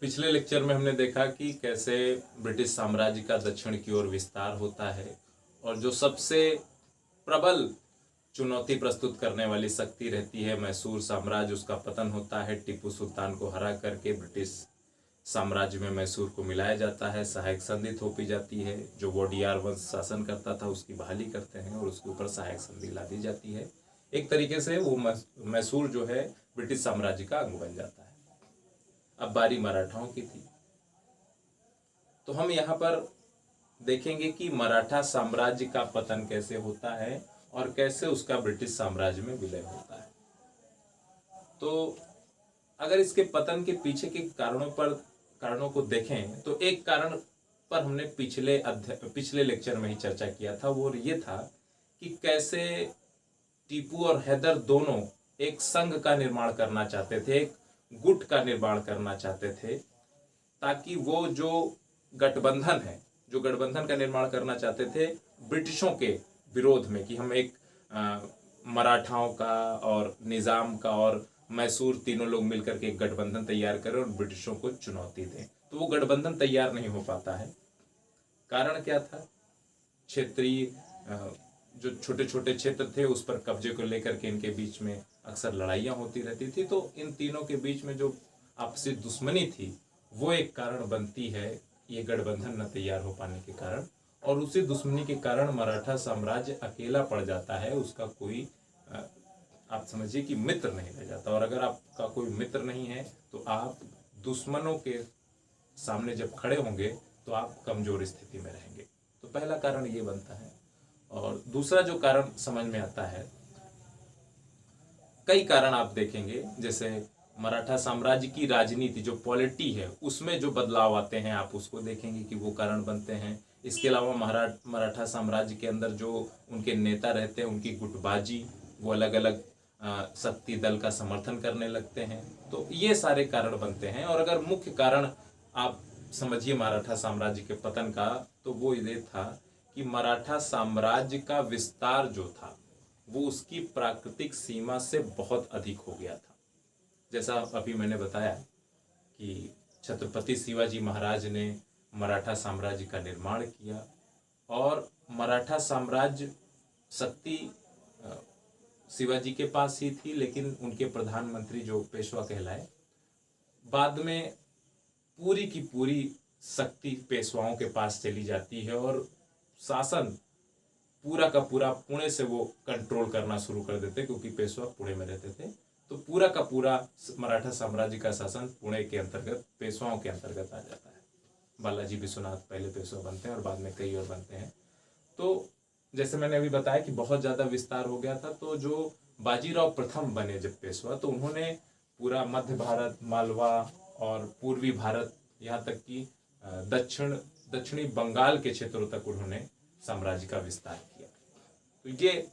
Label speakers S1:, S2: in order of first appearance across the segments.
S1: पिछले लेक्चर में हमने देखा कि कैसे ब्रिटिश साम्राज्य का दक्षिण की ओर विस्तार होता है और जो सबसे प्रबल चुनौती प्रस्तुत करने वाली शक्ति रहती है मैसूर साम्राज्य, उसका पतन होता है। टीपू सुल्तान को हरा करके ब्रिटिश साम्राज्य में मैसूर को मिलाया जाता है, सहायक संधि थोपी जाती है। जो वोडियार वंश शासन करता था उसकी बहाली करते हैं और उसके ऊपर सहायक संधि ला दी जाती है। एक तरीके से वो मैसूर जो है ब्रिटिश साम्राज्य का अंग बन जाता है। अब बारी मराठाओं की थी, तो हम यहाँ पर देखेंगे कि मराठा साम्राज्य का पतन कैसे होता है और कैसे उसका ब्रिटिश साम्राज्य में विलय होता है। तो अगर इसके पतन के पीछे के कारणों को देखें तो एक कारण पर हमने पिछले लेक्चर में ही चर्चा किया था, वो ये था कि कैसे टीपू और हैदर दोनों एक संघ का निर्माण करना चाहते थे, एक गुट का निर्माण करना चाहते थे, ताकि वो जो गठबंधन का निर्माण करना चाहते थे ब्रिटिशों के विरोध में, कि हम एक मराठाओं का और निजाम का और मैसूर तीनों लोग मिलकर के एक गठबंधन तैयार करें और ब्रिटिशों को चुनौती दें। तो वो गठबंधन तैयार नहीं हो पाता है। कारण क्या था? क्षेत्रीय जो छोटे छोटे क्षेत्र थे उस पर कब्जे को लेकर के इनके बीच में अक्सर लड़ाइयाँ होती रहती थी। तो इन तीनों के बीच में जो आपसी दुश्मनी थी वो एक कारण बनती है, ये गठबंधन न तैयार हो पाने के कारण। और उसी दुश्मनी के कारण मराठा साम्राज्य अकेला पड़ जाता है, उसका कोई आप समझिए कि मित्र नहीं रह जाता। और अगर आपका कोई मित्र नहीं है तो आप दुश्मनों के सामने जब खड़े होंगे तो आप कमजोर स्थिति में रहेंगे। तो पहला कारण ये बनता है। और दूसरा जो कारण समझ में आता है, कई कारण आप देखेंगे, जैसे मराठा साम्राज्य की राजनीति जो पॉलिटी है उसमें जो बदलाव आते हैं आप उसको देखेंगे कि वो कारण बनते हैं। इसके अलावा मराठा साम्राज्य के अंदर जो उनके नेता रहते हैं उनकी गुटबाजी, वो अलग अलग शक्ति दल का समर्थन करने लगते हैं। तो ये सारे कारण बनते हैं। और अगर मुख्य कारण आप समझिए मराठा साम्राज्य के पतन का, तो वो ये था कि मराठा साम्राज्य का विस्तार जो था वो उसकी प्राकृतिक सीमा से बहुत अधिक हो गया था। जैसा अभी मैंने बताया कि छत्रपति शिवाजी महाराज ने मराठा साम्राज्य का निर्माण किया और मराठा साम्राज्य शक्ति शिवाजी के पास ही थी, लेकिन उनके प्रधानमंत्री जो पेशवा कहलाए, बाद में पूरी की पूरी शक्ति पेशवाओं के पास चली जाती है और शासन पूरा का पूरा पुणे से वो कंट्रोल करना शुरू कर देते, क्योंकि पेशवा पुणे में रहते थे। तो पूरा का पूरा मराठा साम्राज्य का शासन पुणे के अंतर्गत पेशवाओं के अंतर्गत आ जाता है। बालाजी विश्वनाथ पहले पेशवा बनते हैं और बाद में कई और बनते हैं। तो जैसे मैंने अभी बताया कि बहुत ज़्यादा विस्तार हो गया था, तो जो बाजीराव प्रथम बने जब पेशवा, तो उन्होंने पूरा मध्य भारत, मालवा और पूर्वी भारत, यहाँ तक कि दक्षिणी बंगाल के क्षेत्रों तक उन्होंने साम्राज्य का विस्तार किया। तो ये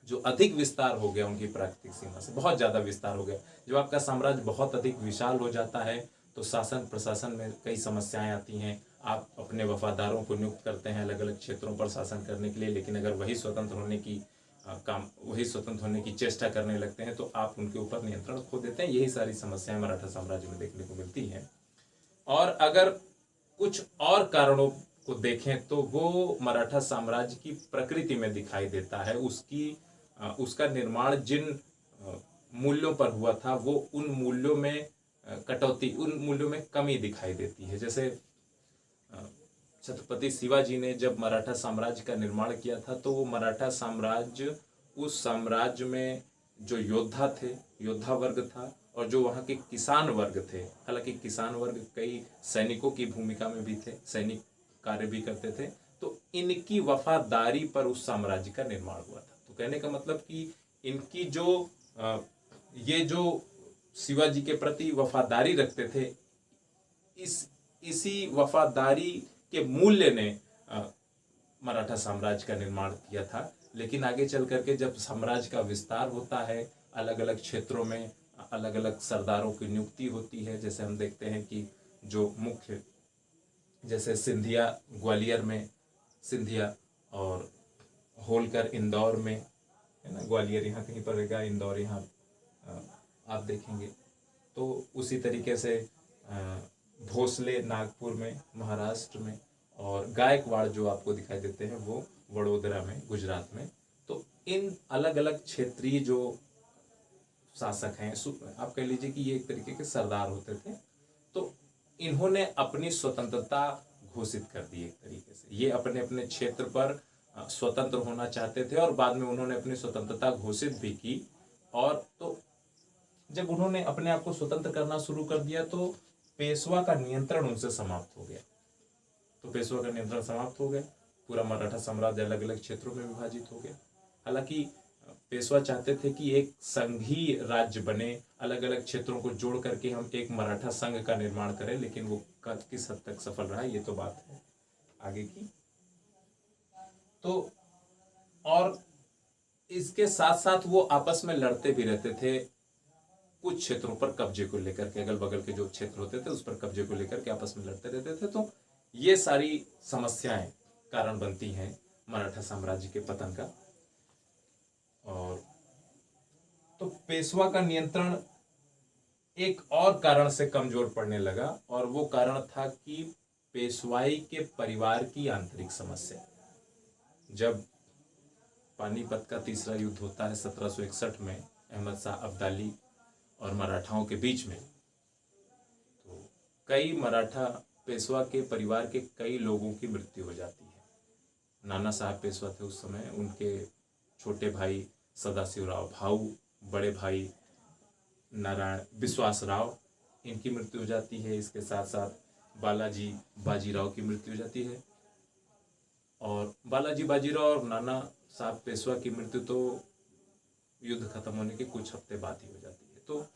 S1: जो अधिक विस्तार हो गया उनकी प्राकृतिक सीमा से, बहुत ज़्यादा विस्तार हो गया। जब आपका साम्राज्य बहुत अधिक विशाल हो जाता है तो शासन प्रशासन में कई समस्याएं आती हैं। आप अपने वफादारों को नियुक्त करते हैं अलग अलग क्षेत्रों पर शासन करने के लिए, लेकिन अगर वही स्वतंत्र होने की चेष्टा करने लगते हैं तो आप उनके ऊपर नियंत्रण खो देते हैं। यही सारी समस्याएं मराठा साम्राज्य में देखने को मिलती हैं। और अगर कुछ और कारणों को देखें तो वो मराठा साम्राज्य की प्रकृति में दिखाई देता है। उसका निर्माण जिन मूल्यों पर हुआ था वो उन मूल्यों में कटौती, उन मूल्यों में कमी दिखाई देती है। जैसे छत्रपति शिवाजी ने जब मराठा साम्राज्य का निर्माण किया था तो वो मराठा साम्राज्य, उस साम्राज्य में जो योद्धा थे, योद्धा वर्ग था, और जो वहाँ के किसान वर्ग थे, हालांकि किसान वर्ग कई सैनिकों की भूमिका में भी थे, सैनिक कार्य भी करते थे, तो इनकी वफादारी पर उस साम्राज्य का निर्माण हुआ था। तो कहने का मतलब कि इनकी ये जो शिवाजी के प्रति वफादारी रखते थे, इसी वफादारी के मूल्य ने मराठा साम्राज्य का निर्माण किया था। लेकिन आगे चल करके जब साम्राज्य का विस्तार होता है, अलग अलग क्षेत्रों में अलग अलग सरदारों की नियुक्ति होती है। जैसे हम देखते हैं कि जो मुख्य, जैसे सिंधिया ग्वालियर में सिंधिया, और होलकर इंदौर में, है ना, ग्वालियर यहाँ कहीं पर रहेगा, इंदौर यहाँ आप देखेंगे। तो उसी तरीके से भोसले नागपुर में महाराष्ट्र में, और गायकवाड़ जो आपको दिखाई देते हैं वो वडोदरा में गुजरात में। तो इन अलग अलग क्षेत्रीय जो शासक हैं, आप कह लीजिए कि ये एक तरीके के सरदार होते थे, तो इन्होंने अपनी स्वतंत्रता घोषित कर दी एक तरीके से। ये अपने अपने क्षेत्र पर स्वतंत्र होना चाहते थे और बाद में उन्होंने अपनी स्वतंत्रता घोषित भी की। और तो जब उन्होंने अपने आप को स्वतंत्र करना शुरू कर दिया तो पेशवा का नियंत्रण उनसे समाप्त हो गया। तो पेशवा का नियंत्रण समाप्त हो गया, पूरा मराठा साम्राज्य अलग अलग क्षेत्रों में विभाजित हो गया। हालांकि पेशवा चाहते थे कि एक संघीय राज्य बने, अलग अलग क्षेत्रों को जोड़ करके हम एक मराठा संघ का निर्माण करें, लेकिन वो किस हद तक सफल रहा ये तो बात है आगे की। तो और इसके साथ साथ वो आपस में लड़ते भी रहते थे कुछ क्षेत्रों पर कब्जे को लेकर के, अगल बगल के जो क्षेत्र होते थे उस पर कब्जे को लेकर के आपस में लड़ते रहते थे। तो ये सारी समस्याएं कारण बनती हैं मराठा साम्राज्य के पतन का। और तो पेशवा का नियंत्रण एक और कारण से कमजोर पड़ने लगा, और वो कारण था कि पेशवाई के परिवार की आंतरिक समस्या। जब पानीपत का तीसरा युद्ध होता है 1761 में अहमद शाह अब्दाली और मराठाओं के बीच में, तो कई मराठा पेशवा के परिवार के कई लोगों की मृत्यु हो जाती है। नाना साहब पेशवा थे उस समय, उनके छोटे भाई सदाशिवराव भाऊ, बड़े भाई नारायण विश्वास राव, इनकी मृत्यु हो जाती है। इसके साथ साथ बालाजी बाजीराव की मृत्यु हो जाती है। और बालाजी बाजीराव और नाना साहब पेशवा की मृत्यु तो युद्ध खत्म होने के कुछ हफ्ते बाद ही हो जाती है। तो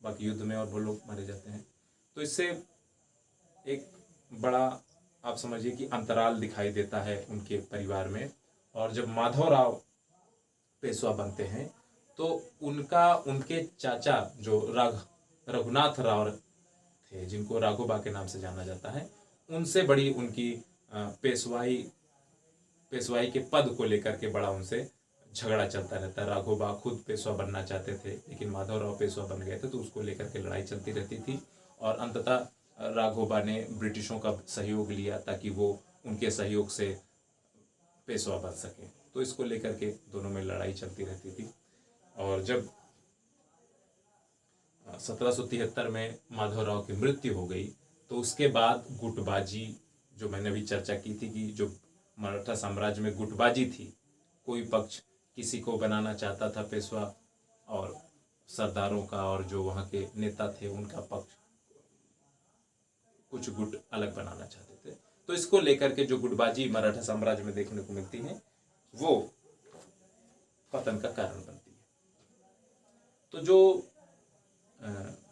S1: बाकी युद्ध में और वो लोग मारे जाते हैं। तो इससे एक बड़ा आप समझिए कि अंतराल दिखाई देता है उनके परिवार में। और जब माधवराव पेशवा बनते हैं तो उनके चाचा जो रघुनाथ राव थे, जिनको राघोबा के नाम से जाना जाता है, उनसे बड़ी उनकी पेशवाई के पद को लेकर के बड़ा उनसे झगड़ा चलता रहता है। राघोबा खुद पेशवा बनना चाहते थे, लेकिन माधवराव पेशवा बन गए थे, तो उसको लेकर के लड़ाई चलती रहती थी। और अंततः राघोबा ने ब्रिटिशों का सहयोग लिया ताकि वो उनके सहयोग से पेशवा बन सके। तो इसको लेकर के दोनों में लड़ाई चलती रहती थी। और जब 1773 में माधवराव की मृत्यु हो गई तो उसके बाद गुटबाजी, जो मैंने अभी चर्चा की थी कि जो मराठा साम्राज्य में गुटबाजी थी, कोई पक्ष किसी को बनाना चाहता था पेशवा, और सरदारों का और जो वहाँ के नेता थे उनका पक्ष कुछ गुट अलग बनाना चाहते थे। तो इसको लेकर के जो गुटबाजी मराठा साम्राज्य में देखने को मिलती है वो पतन का कारण बनती है। तो जो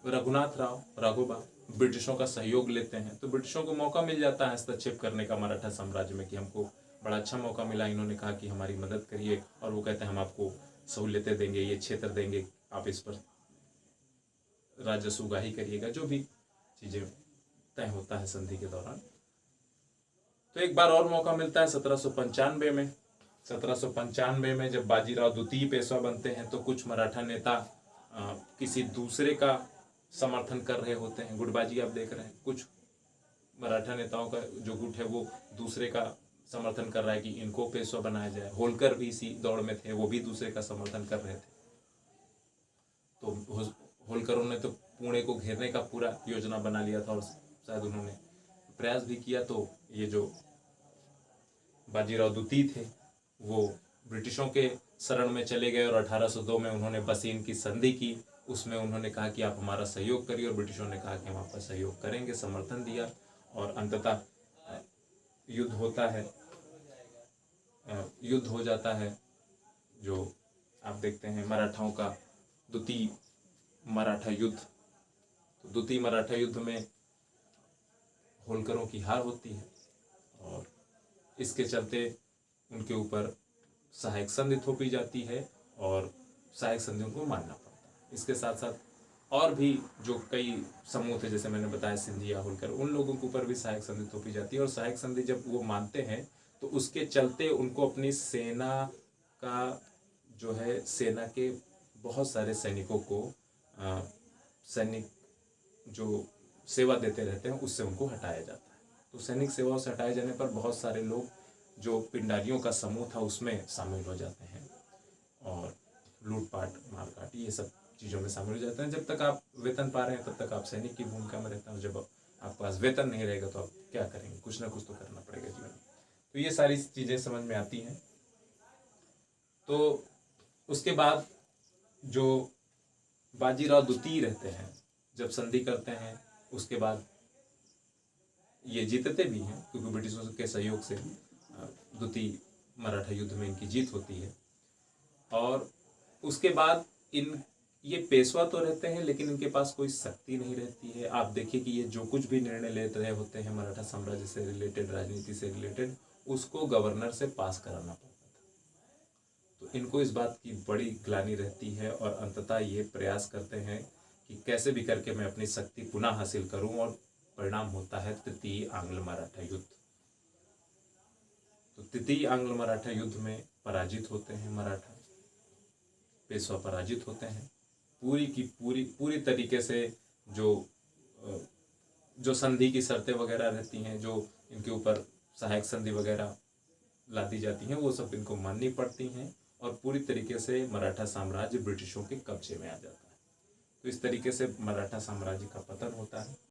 S1: रघुनाथ राव राघोबा ब्रिटिशों का सहयोग लेते हैं, तो ब्रिटिशों को मौका मिल जाता है हस्तक्षेप करने का मराठा साम्राज्य में कि हमको बड़ा अच्छा मौका मिला, इन्होंने कहा कि हमारी मदद करिए, और वो कहते हैं हम आपको सहूलियतें देंगे, ये क्षेत्र देंगे, आप इस पर राजस्व उगाही करिएगा, जो भी चीजें तय होता है संधि के दौरान। तो एक बार और मौका मिलता है 1795 में। 1795 में जब बाजीराव द्वितीय पेशवा बनते हैं तो कुछ मराठा नेता किसी दूसरे का समर्थन कर रहे होते हैं। गुटबाजी आप देख रहे हैं, कुछ मराठा नेताओं का जो गुट है वो दूसरे का समर्थन कर रहा है कि इनको पेशवा बनाया जाए। होलकर भी इसी दौड़ में थे, वो भी दूसरे का समर्थन कर रहे थे। तो होलकरों ने तो पुणे को घेरने का पूरा योजना बना लिया था और शायद उन्होंने प्रयास भी किया। तो ये जो बाजीराव द्वितीय थे वो ब्रिटिशों के शरण में चले गए और 1802 में उन्होंने बसीन की संधि की। उसमें उन्होंने कहा कि आप हमारा सहयोग करिए, और ब्रिटिशों ने कहा कि हम आपका सहयोग करेंगे, समर्थन दिया। और अंततः युद्ध होता है, युद्ध हो जाता है, जो आप देखते हैं मराठाओं का द्वितीय मराठा युद्ध। तो द्वितीय मराठा युद्ध में होलकरों की हार होती है और इसके चलते उनके ऊपर सहायक संधि थोपी जाती है और सहायक संधि उनको मानना पड़ता है। इसके साथ साथ और भी जो कई समूह थे, जैसे मैंने बताया सिंधिया, होलकर, उन लोगों के ऊपर भी सहायक संधि थोपी जाती है। और सहायक संधि जब वो मानते हैं तो उसके चलते उनको अपनी सेना का जो है, सेना के बहुत सारे सैनिकों को सैनिक जो सेवा देते रहते हैं उससे उनको हटाया जाता है। तो सैनिक सेवाओं से हटाए जाने पर बहुत सारे लोग जो पिंडारियों का समूह था उसमें शामिल हो जाते हैं और लूटपाट मारकाट ये सब चीज़ों में शामिल हो जाते हैं। जब तक आप वेतन पा रहे हैं तब तक आप सैनिक की भूमिका में रहते हैं, और जब आपके पास वेतन नहीं रहेगा तो आप क्या करेंगे, कुछ ना कुछ तो करना पड़ेगा जीवन में। तो ये सारी चीज़ें समझ में आती हैं। तो उसके बाद जो बाजीराव द्वितीय रहते हैं, जब संधि करते हैं उसके बाद ये जीतते भी हैं क्योंकि ब्रिटिशों के सहयोग से द्वितीय मराठा युद्ध में इनकी जीत होती है। और उसके बाद इन ये पेशवा तो रहते हैं लेकिन इनके पास कोई शक्ति नहीं रहती है। आप देखिए कि ये जो कुछ भी निर्णय ले रहे होते हैं मराठा साम्राज्य से रिलेटेड, राजनीति से रिलेटेड, उसको गवर्नर से पास कराना पड़ता था। तो इनको इस बात की बड़ी ग्लानि रहती है और अंततः ये प्रयास करते हैं कि कैसे भी करके मैं अपनी शक्ति पुनः हासिल करूं, और परिणाम होता है तृतीय आंग्ल मराठा युद्ध। तो तृतीय आंग्ल मराठा युद्ध में पराजित होते हैं मराठा, पेशवा पराजित होते हैं। पूरी की पूरी तरीके से जो संधि की शर्तें वगैरह रहती हैं, जो इनके ऊपर सहायक संधि वगैरह लादी जाती हैं, वो सब इनको माननी पड़ती हैं और पूरी तरीके से मराठा साम्राज्य ब्रिटिशों के कब्जे में आ जाता है। तो इस तरीके से मराठा साम्राज्य का पतन होता है।